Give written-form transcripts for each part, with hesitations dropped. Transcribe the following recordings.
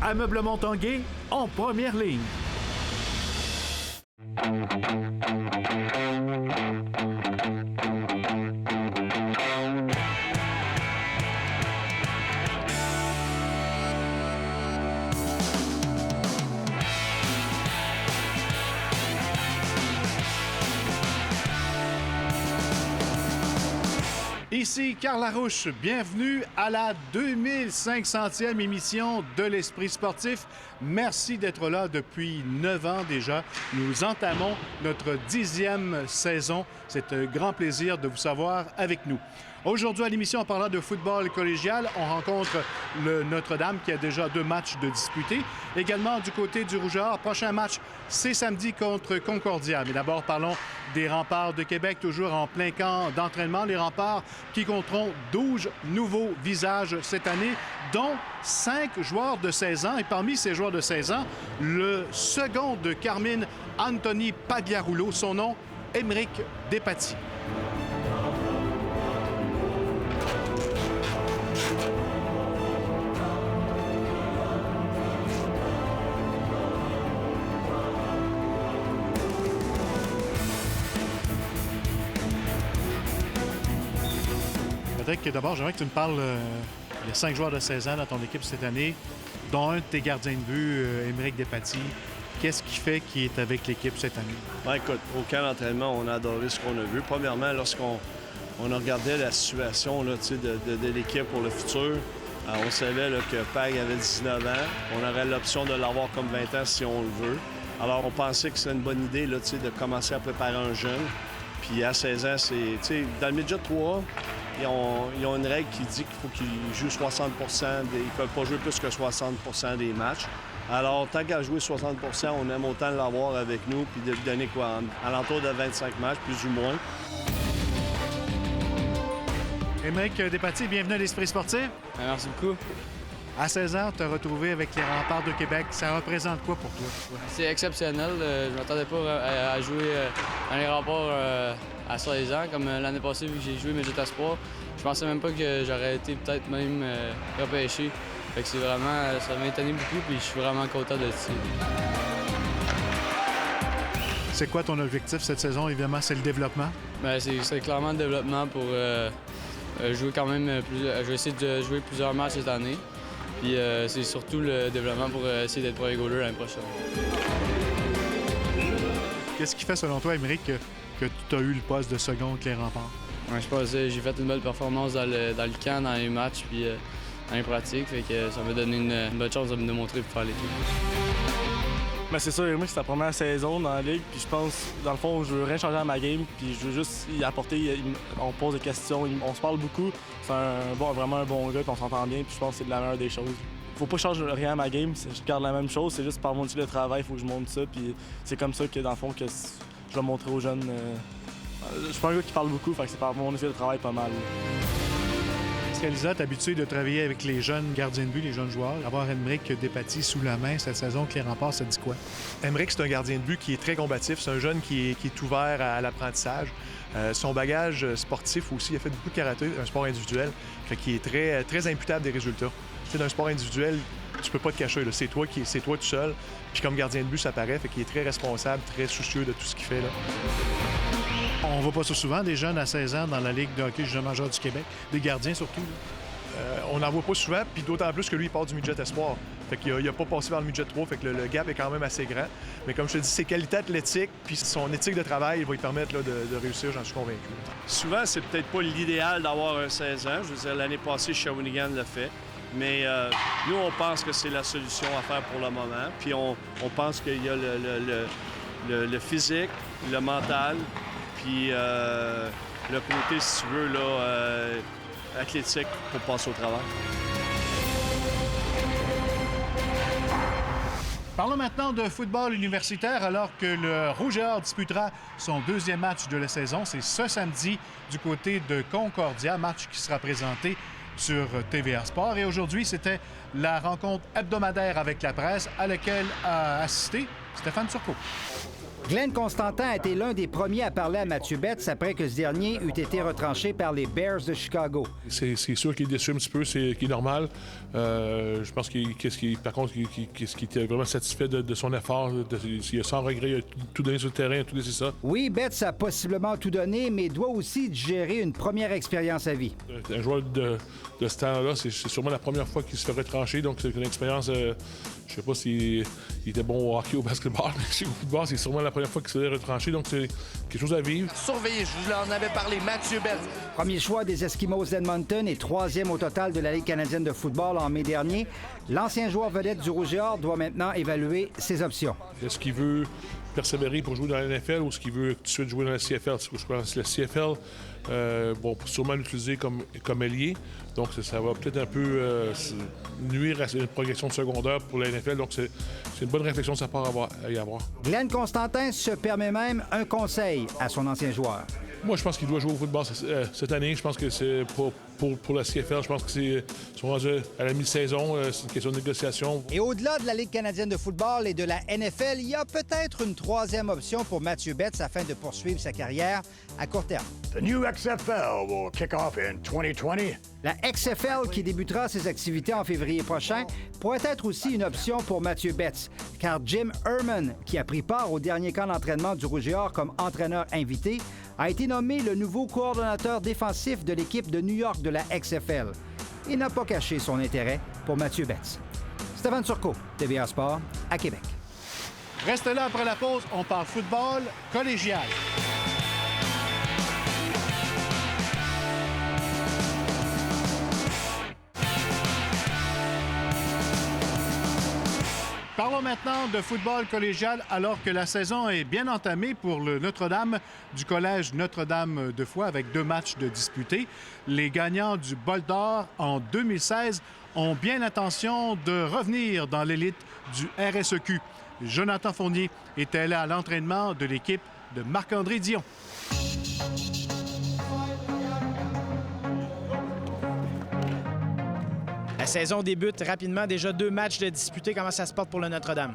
Ameublement Tanguay en première ligne. Ici Carl Larouche, bienvenue à la 2500e émission de l'Esprit sportif. Merci d'être là depuis 9 ans déjà. Nous entamons notre 10e saison. C'est un grand plaisir de vous savoir avec nous. Aujourd'hui à l'émission, en parlant de football collégial, on rencontre le Notre-Dame qui a déjà 2 matchs de disputés. Également du côté du Rougeur, prochain match, c'est samedi contre Concordia. Mais d'abord, parlons des Remparts de Québec, toujours en plein camp d'entraînement. Les Remparts qui compteront 12 nouveaux visages cette année, dont 5 joueurs de 16 ans. Et parmi ces joueurs de 16 ans, le second de Carmine Anthony Pagliarulo, son nom, Émeric Despatie. Peut-être que d'abord, j'aimerais que tu me parles. Il y a 5 joueurs de 16 ans dans ton équipe cette année, dont un de tes gardiens de but, Émeric Despatie. Qu'est-ce qui fait qu'il est avec l'équipe cette année? Bien, écoute, au camp d'entraînement, on a adoré ce qu'on a vu. Premièrement, lorsqu'on a regardé la situation là, de l'équipe pour le futur, on savait là, que Pag avait 19 ans. On aurait l'option de l'avoir comme 20 ans si on le veut. Alors, on pensait que c'était une bonne idée là, de commencer à préparer un jeune. Puis à 16 ans, c'est dans le midget 3, ils ont une règle qui dit qu'il faut qu'ils jouent 60 ils ne peuvent pas jouer plus que 60 des matchs. Alors, tant qu'à jouer 60 on aime autant l'avoir avec nous puis de lui donner quoi, à l'entour de 25 matchs, plus ou moins. Émeric Despatie, bienvenue à l'Esprit sportif. Merci beaucoup. À 16 ans, tu as retrouvé avec les Remparts de Québec. Ça représente quoi pour toi? C'est exceptionnel. Je ne m'attendais pas à jouer dans les Remparts à 16 ans. Comme l'année passée, vu que j'ai joué Midget Espoir, je pensais même pas que j'aurais été peut-être même repêché. Fait que ça m'a étonné beaucoup, puis je suis vraiment content de ça. C'est quoi ton objectif cette saison? Évidemment, c'est le développement. Bien, c'est clairement le développement pour jouer quand même je vais essayer de jouer plusieurs matchs cette année. Puis c'est surtout le développement pour essayer d'être premier goaler l'année prochaine. Qu'est-ce qui fait, selon toi, Émeric, que tu as eu le poste de second avec les Remparts? Ouais, je pense que j'ai fait une belle performance dans le camp, dans les matchs, puis dans les pratiques. Fait que ça m'a donné une bonne chance de me démontrer pour faire l'équipe. Ben c'est sûr, Émeric, c'est sa première saison dans la ligue, puis je pense, dans le fond, je veux rien changer à ma game, puis je veux juste y apporter, on pose des questions, on se parle beaucoup, c'est vraiment un bon gars, puis on s'entend bien, puis je pense que c'est de la meilleure des choses. Faut pas changer rien à ma game, je garde la même chose, c'est juste par mon style de travail, il faut que je montre ça, puis c'est comme ça que, dans le fond, que je vais montrer aux jeunes. Je suis pas un gars qui parle beaucoup, fait que c'est par mon style de travail pas mal. Lisa, t'es habitué de travailler avec les jeunes gardiens de but, les jeunes joueurs. Avoir Émeric Despatie sous la main cette saison avec les Remparts, ça dit quoi? Émeric, c'est un gardien de but qui est très combatif. C'est un jeune qui est ouvert à l'apprentissage. Son bagage sportif aussi, il a fait beaucoup de karaté, un sport individuel, fait qu'il est très, très imputable des résultats. Tu sais, d'un sport individuel, tu peux pas te cacher, là. C'est toi tout seul. Puis comme gardien de but, ça paraît, fait qu'il est très responsable, très soucieux de tout ce qu'il fait, là. On voit pas ça souvent, des jeunes à 16 ans dans la Ligue de hockey junior majeur du Québec, des gardiens surtout. On n'en voit pas souvent, puis d'autant plus que lui, il part du midget espoir. Fait qu'il n'a pas passé vers le midget 3, fait que le gap est quand même assez grand. Mais comme je te dis, ses qualités athlétiques, puis son éthique de travail, il va lui permettre là, de réussir, j'en suis convaincu. Souvent, c'est peut-être pas l'idéal d'avoir un 16 ans. Je veux dire, l'année passée, Shawinigan l'a fait. Mais nous, on pense que c'est la solution à faire pour le moment. Puis on pense qu'il y a le physique, le mental, puis le côté, si tu veux, là, athlétique pour passer au travail. Parlons maintenant de football universitaire alors que le Rougeur disputera son 2e match de la saison. C'est ce samedi du côté de Concordia, match qui sera présenté sur TVA Sport. Et aujourd'hui, c'était la rencontre hebdomadaire avec la presse à laquelle a assisté Stéphane Turcot. Glenn Constantin a été l'un des premiers à parler à Mathieu Betts après que ce dernier eût été retranché par les Bears de Chicago. C'est sûr qu'il est déçu un petit peu, c'est qui est normal. Je pense par contre, qu'il était vraiment satisfait de son effort. Il a sans regret, il a tout donné sur le terrain, il a tout laissé ça. Oui, Betts a possiblement tout donné, mais doit aussi digérer une première expérience à vie. Un joueur de ce temps-là, c'est sûrement la première fois qu'il se fait retrancher, donc c'est une expérience. Je sais pas s'il était bon au hockey ou au basketball, mais au football, c'est sûrement la première fois qu'il se fait retrancher, donc c'est quelque chose à vivre. Surveillez, je vous en avais parlé, Mathieu Betts. Premier choix des Eskimos d'Edmonton et troisième au total de la Ligue canadienne de football en mai dernier, l'ancien joueur vedette du Rouge et Or doit maintenant évaluer ses options. Est-ce qu'il veut persévérer pour jouer dans la NFL ou est-ce qu'il veut tout de suite jouer dans la CFL? Je pense que la CFL, sûrement l'utiliser comme ailier. Donc, ça va peut-être un peu nuire à une progression de secondaire pour la NFL. Donc, c'est une bonne réflexion de sa part à y avoir. Glenn Constantin se permet même un conseil à son ancien joueur. Moi, je pense qu'il doit jouer au football cette année. Je pense que c'est pour la CFL. Je pense que c'est à la mi-saison. C'est une question de négociation. Et au-delà de la Ligue canadienne de football et de la NFL, il y a peut-être une troisième option pour Mathieu Betts afin de poursuivre sa carrière à court terme. The new XFL will kick off in 2020. La XFL, qui débutera ses activités en février prochain, pourrait être aussi une option pour Mathieu Betts, car Jim Herman, qui a pris part au dernier camp d'entraînement du Rouge et Or comme entraîneur invité, a été nommé le nouveau coordonnateur défensif de l'équipe de New York de la XFL. Il n'a pas caché son intérêt pour Mathieu Betts. Stéphane Turcot, TVA Sport, à Québec. Restez là après la pause, on parle football collégial. Parlons maintenant de football collégial alors que la saison est bien entamée pour le Notre-Dame du Collège Notre-Dame de Foix avec 2 matchs de disputés. Les gagnants du Bol d'Or en 2016 ont bien l'intention de revenir dans l'élite du RSEQ. Jonathan Fournier était là à l'entraînement de l'équipe de Marc-André Dion. La saison débute rapidement. Déjà 2 matchs de disputés. Comment ça se porte pour le Notre-Dame?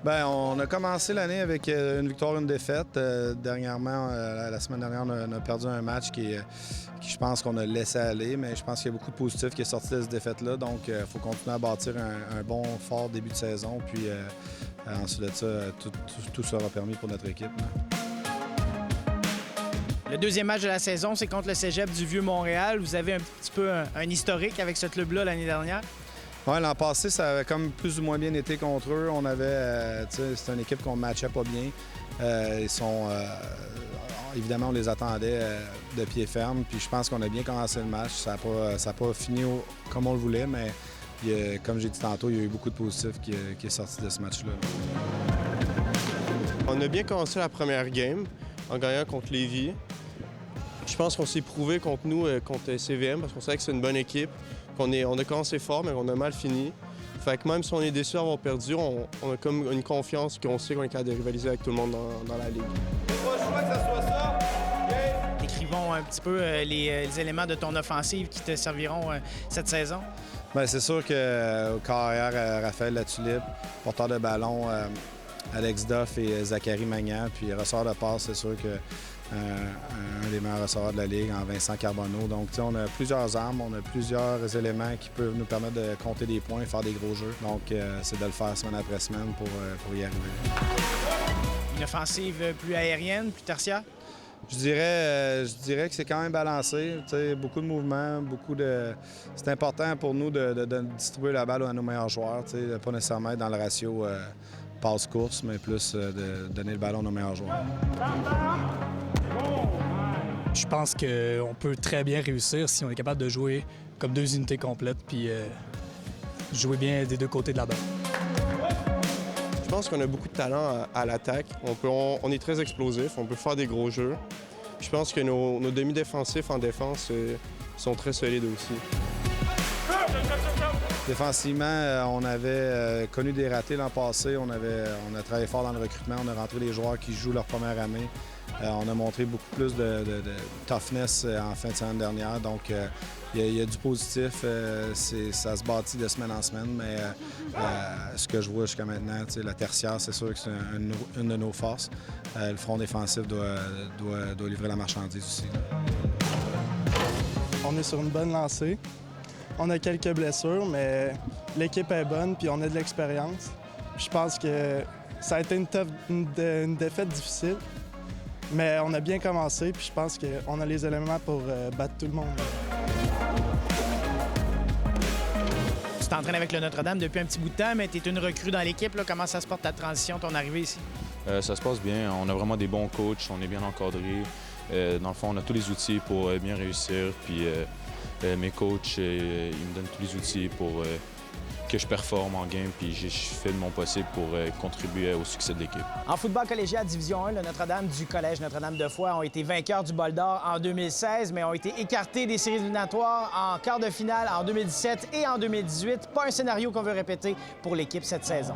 Bien, on a commencé l'année avec une victoire, une défaite. Dernièrement, la semaine dernière, on a perdu un match qui je pense qu'on a laissé aller, mais je pense qu'il y a beaucoup de positifs qui est sorti de cette défaite-là. Donc, il faut continuer à bâtir un bon, fort début de saison. Puis, ensuite de ça, tout sera permis pour notre équipe. Le deuxième match de la saison, c'est contre le Cégep du Vieux-Montréal. Vous avez un petit peu un historique avec ce club-là l'année dernière. Oui, l'an passé, ça avait comme plus ou moins bien été contre eux. On avait, c'est une équipe qu'on ne matchait pas bien. Évidemment, on les attendait de pied ferme. Puis je pense qu'on a bien commencé le match. Ça n'a pas fini comme on le voulait, mais comme j'ai dit tantôt, il y a eu beaucoup de positifs qui est sorti de ce match-là. On a bien commencé la première game en gagnant contre Lévis. Je pense qu'on s'est prouvé contre nous, contre CVM, parce qu'on savait que c'est une bonne équipe. On a commencé fort, mais on a mal fini. Fait que même si on est déçu d'avoir perdu, on a comme une confiance qu'on sait qu'on est capable de rivaliser avec tout le monde dans la Ligue. Décrivons un petit peu les éléments de ton offensive qui te serviront cette saison. Bien, c'est sûr que carrière, Raphaël Latulippe, porteur de ballon, Alex Duff et Zachary Magnan, puis ressort de passe, c'est sûr que un des meilleurs ressorteurs de la Ligue en Vincent Carbonneau. Donc, on a plusieurs armes, on a plusieurs éléments qui peuvent nous permettre de compter des points, faire des gros jeux. Donc, c'est de le faire semaine après semaine pour y arriver. Une offensive plus aérienne, plus tertiaire? Je dirais que c'est quand même balancé. Beaucoup de mouvements, C'est important pour nous de distribuer la balle à nos meilleurs joueurs, de ne pas nécessairement être dans le ratio passe-course, mais plus de donner le ballon à nos meilleurs joueurs. Je pense qu'on peut très bien réussir si on est capable de jouer comme 2 unités complètes puis jouer bien des 2 côtés de la balle. Je pense qu'on a beaucoup de talent à l'attaque. On est très explosif, on peut faire des gros jeux. Je pense que nos demi-défensifs en défense sont très solides aussi. Défensivement, on avait connu des ratés l'an passé. On a travaillé fort dans le recrutement. On a rentré des joueurs qui jouent leur première année. On a montré beaucoup plus de toughness en fin de semaine dernière. Donc, il y a du positif. Ça se bâtit de semaine en semaine. Mais ce que je vois jusqu'à maintenant, la tertiaire, c'est sûr que c'est une de nos forces. Le front défensif doit livrer la marchandise aussi. On est sur une bonne lancée. On a quelques blessures, mais l'équipe est bonne puis on a de l'expérience. Je pense que ça a été une défaite difficile, mais on a bien commencé puis je pense qu'on a les éléments pour battre tout le monde. Tu t'entraînes avec le Notre-Dame depuis un petit bout de temps, mais tu es une recrue dans l'équipe. Comment ça se porte ta transition, ton arrivée ici? Ça se passe bien. On a vraiment des bons coachs, on est bien encadrés. Dans le fond, on a tous les outils pour bien réussir. Puis mes coachs, ils me donnent tous les outils pour que je performe en game. Puis je fais de mon possible pour contribuer au succès de l'équipe. En football collégial Division 1, le Notre-Dame du Collège Notre-Dame de Foix ont été vainqueurs du Bol d'Or en 2016, mais ont été écartés des séries éliminatoires en quart de finale en 2017 et en 2018. Pas un scénario qu'on veut répéter pour l'équipe cette saison.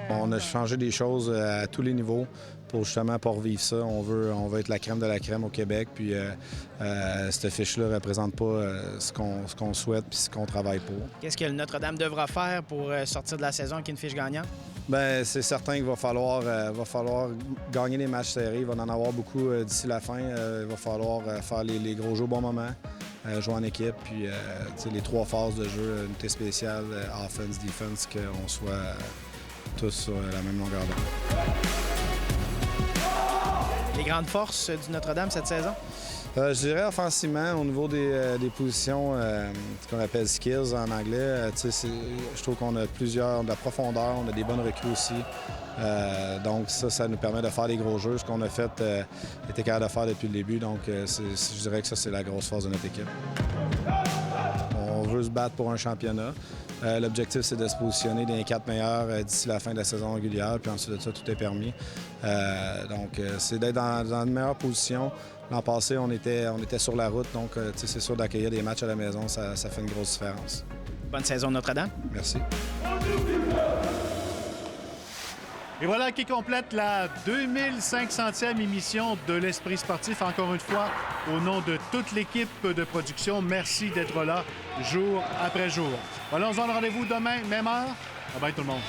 On a changé des choses à tous les niveaux pour justement pas revivre ça. On veut être la crème de la crème au Québec, puis cette fiche-là ne représente pas ce qu'on souhaite puis ce qu'on travaille pour. Qu'est-ce que le Notre-Dame devra faire pour sortir de la saison avec une fiche gagnante? Bien, c'est certain qu'il va falloir gagner les matchs serrés. Il va en avoir beaucoup d'ici la fin. Il va falloir faire les gros jeux au bon moment, jouer en équipe, puis les 3 phases de jeu, unité spéciale, offense, defense, qu'on soit tous sur la même longueur d'onde. Les grandes forces du Notre-Dame cette saison? Je dirais offensivement, au niveau des positions, ce qu'on appelle skills en anglais, je trouve qu'on a de la profondeur, on a des bonnes recrues aussi. Donc ça nous permet de faire des gros jeux, ce qu'on a fait, était capable de faire depuis le début. Donc je dirais que ça, c'est la grosse force de notre équipe. On veut se battre pour un championnat. L'objectif, c'est de se positionner dans les 4 meilleurs d'ici la fin de la saison régulière, puis ensuite de ça, tout est permis. Donc, c'est d'être dans une meilleure position. L'an passé, on était sur la route, donc c'est sûr d'accueillir des matchs à la maison, ça fait une grosse différence. Bonne saison Notre-Dame. Merci. Et voilà qui complète la 2500e émission de l'Esprit sportif. Encore une fois, au nom de toute l'équipe de production, merci d'être là jour après jour. Voilà, on se donne rendez-vous demain, même heure. Bye bye tout le monde.